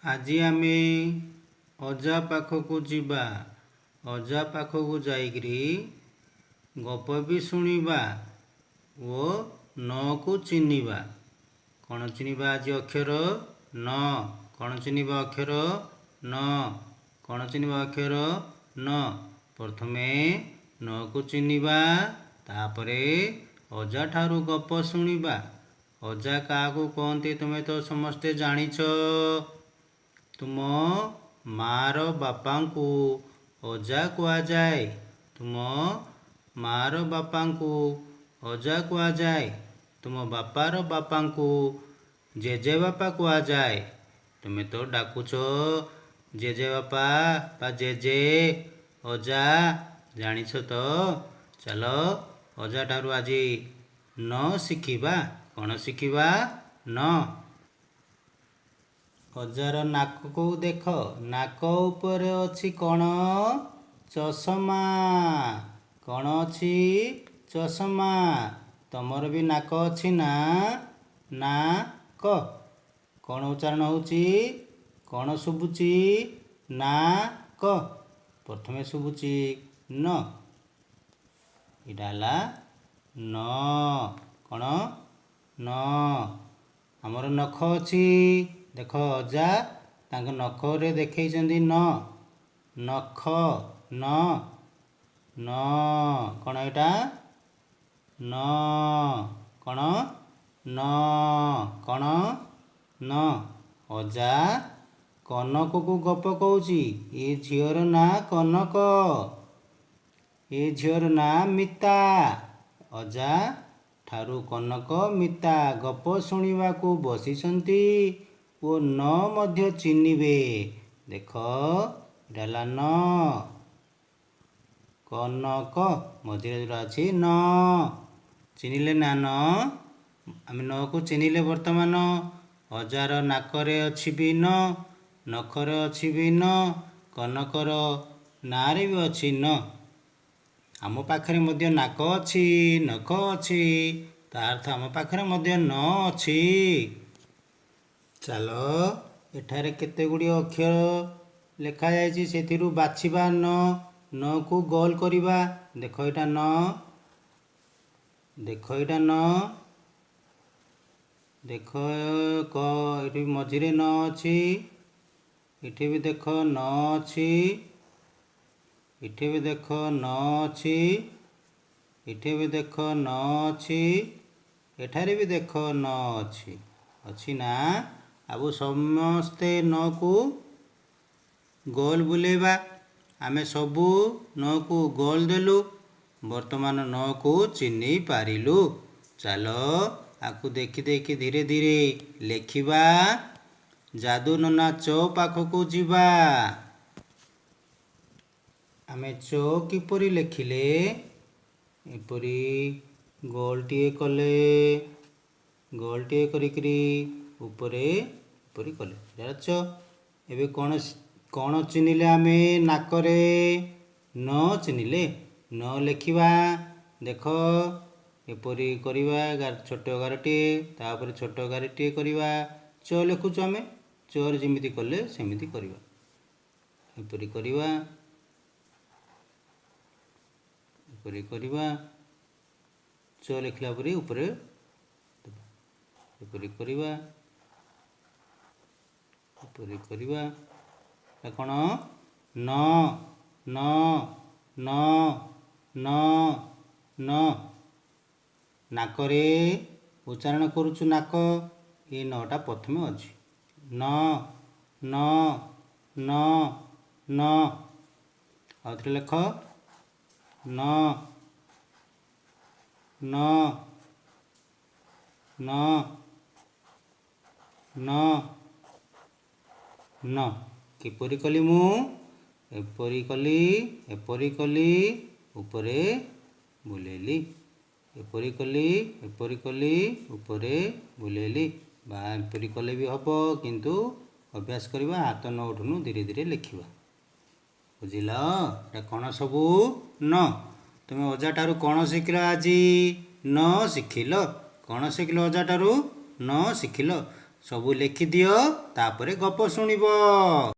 ଆଜି ଆମେ ଅଜା ପାଖକୁ ଯିବା। ଅଜା ପାଖକୁ ଯାଇକରି ଗପ ବି ଶୁଣିବା ଓ ନକୁ ଚିହ୍ନିବା। କ'ଣ ଚିହ୍ନିବା ଆଜି ଅକ୍ଷର ନ। କ'ଣ ଚିହ୍ନିବା ଅକ୍ଷର ନ। କ'ଣ ଚିହ୍ନିବା ଅକ୍ଷର ନ। ପ୍ରଥମେ ନକୁ ଚିହ୍ନିବା, ତାପରେ ଅଜା ଠାରୁ ଗପ ଶୁଣିବା। ଅଜା କାହାକୁ କହନ୍ତି ତୁମେ ତ ସମସ୍ତେ ଜାଣିଛ। ତୁମ ମାର ବାପାଙ୍କୁ ଅଜା କୁହାଯାଏ। ତୁମ ମାର ବାପାଙ୍କୁ ଅଜା କୁହାଯାଏ। ତୁମ ବାପାର ବାପାଙ୍କୁ ଜେଜେବାପା କୁହାଯାଏ। ତୁମେ ତ ଡାକୁଛ ଜେଜେବାପା ବା ଜେଜେ, ଅଜା, ଜାଣିଛ ତ। ଚାଲ ଅଜା ଠାରୁ ଆଜି ନ ଶିଖିବା। କ'ଣ ଶିଖିବା? ନ। ଅଜାର ନାକକୁ ଦେଖ। ନାକ ଉପରେ ଅଛି କ'ଣ? ଚଷମା। କ'ଣ ଅଛି? ଚଷମା। ତମର ବି ନାକ ଅଛି ନା? ନାକ। କ'ଣ ଉଚ୍ଚାରଣ ହେଉଛି? କ'ଣ ଶୁଭୁଛି? ନାକ। ପ୍ରଥମେ ଶୁଭୁଛି ନ। ଏଇଟା ହେଲା ନ। କ'ଣ? ନ। ଆମର ନଖ ଅଛି। ଦେଖ ଅଜା ତାଙ୍କ ନଖରେ ଦେଖେଇଛନ୍ତି ନ। ନଖ ନ। ନ। କ'ଣ ଏଇଟା? ନ। କ'ଣ? ନ। କ'ଣ? ନ। ଅଜା କନକକୁ ଗପ କହୁଛି। ଏ ଝିଅର ନାଁ କନକ। ଏ ଝିଅର ନାଁ ମିତା। ଅଜା ଠାରୁ କନକ ମିତା ଗପ ଶୁଣିବାକୁ ବସିଛନ୍ତି ଓ ନ ମଧ୍ୟ ଚିହ୍ନିବେ। ଦେଖ ଏଇଟା ହେଲା ନ। କନକ ମଝିରେ ଯେଉଁଟା ଅଛି ନ। ଚିହ୍ନିଲେ ନା ନ? ଆମେ ନକୁ ଚିହ୍ନିଲେ। ବର୍ତ୍ତମାନ ଅଜାର ନାକରେ ଅଛି ବି ନ, ନଖରେ ଅଛି ବି ନ, କନକର ନାଁରେ ବି ଅଛି ନ। ଆମ ପାଖରେ ମଧ୍ୟ ନାକ ଅଛି, ନଖ ଅଛି, ତା ଅର୍ଥ ଆମ ପାଖରେ ମଧ୍ୟ ନ ଅଛି। ଚାଲ ଏଠାରେ କେତେ ଗୁଡ଼ିଏ ଅକ୍ଷର ଲେଖାଯାଇଛି, ସେଥିରୁ ବାଛିବା ନ। ନକୁ ଗୋଲ କରିବା। ଦେଖ ଏଇଟା ନ। ଦେଖ ଏଇଟା ନ। ଦେଖ ଏଠି ମଝିରେ ନ ଅଛି। ଏଠି ବି ଦେଖ ନ ଅଛି। ଏଠି ବି ଦେଖ ନ ଅଛି। ଏଠି ବି ଦେଖ ନ ଅଛି। ଏଠାରେ ବି ଦେଖ ନ ଅଛି। ଅଛି ନା? ଆଉ ସମସ୍ତେ ନକୁ ଗୋଲ ବୁଲେଇବା। ଆମେ ସବୁ ନକୁ ଗୋଲ ଦେଲୁ। ବର୍ତ୍ତମାନ ନକୁ ଚିହ୍ନି ପାରିଲୁ। ଚାଲ ଆକୁ ଦେଖି ଦେଖି ଧୀରେ ଧୀରେ ଲେଖିବା। ଯାଦୁ ନନା ଚ ପାଖକୁ ଯିବା। ଆମେ ଚ କିପରି ଲେଖିଲେ? ଏପରି ଗୋଲଟିଏ କଲେ, ଗୋଲଟିଏ କରିକିରି ଉପରେ ଏପରି କଲେ, ଚ। ଏବେ କ'ଣ ଚିହ୍ନିଲେ ଆମେ? ନାକରେ ନ ଚିହ୍ନିଲେ। ନ ଲେଖିବା। ଦେଖ ଏପରି କରିବା, ଛୋଟ ଗାରଟିଏ, ତାପରେ ଛୋଟ ଗାରଟିଏ କରିବା। ଚ ଲେଖୁଛୁ ଆମେ। ଚରେ ଯେମିତି କଲେ ସେମିତି କରିବା। ଏପରି କରିବା, ଏପରି କରିବା। ଚ ଲେଖିଲା ପରେ ଉପରେ ଏପରି କରିବା, ଏପରି କରିବା। କ'ଣ? ନ। ନ। ନ। ନ। ନ। ନାକରେ ଉଚ୍ଚାରଣ କରୁଛୁ ନାକ। ଏ ନଟା ପ୍ରଥମେ ଅଛି। ନ। ନ। ନ। ନ। ଆଉଥରେ ଲେଖ। ନ। ନ। ନ। ନ। ନ। କିପରି କଲି ମୁଁ? ଏପରି କଲି, ଏପରି କଲି, ଉପରେ ବୁଲେଇଲି। ଏପରି କଲି, ଏପରି କଲି, ଉପରେ ବୁଲେଇଲି। ବା ଏପରି କଲେ ବି ହେବ, କିନ୍ତୁ ଅଭ୍ୟାସ କରିବା। ହାତ ନ ଉଠୁନୁ, ଧୀରେ ଧୀରେ ଲେଖିବା। ବୁଝିଲ? ଏଟା କ'ଣ ସବୁ? ନ। ତୁମେ ଅଜା ଠାରୁ କ'ଣ ଶିଖିଲ ଆଜି? ନ ଶିଖିଲ। କ'ଣ ଶିଖିଲ ଅଜା ଠାରୁ? ନ ଶିଖିଲ। ସବୁ ଲେଖିଦିଅ ତାପରେ ଗପ ଶୁଣିବ।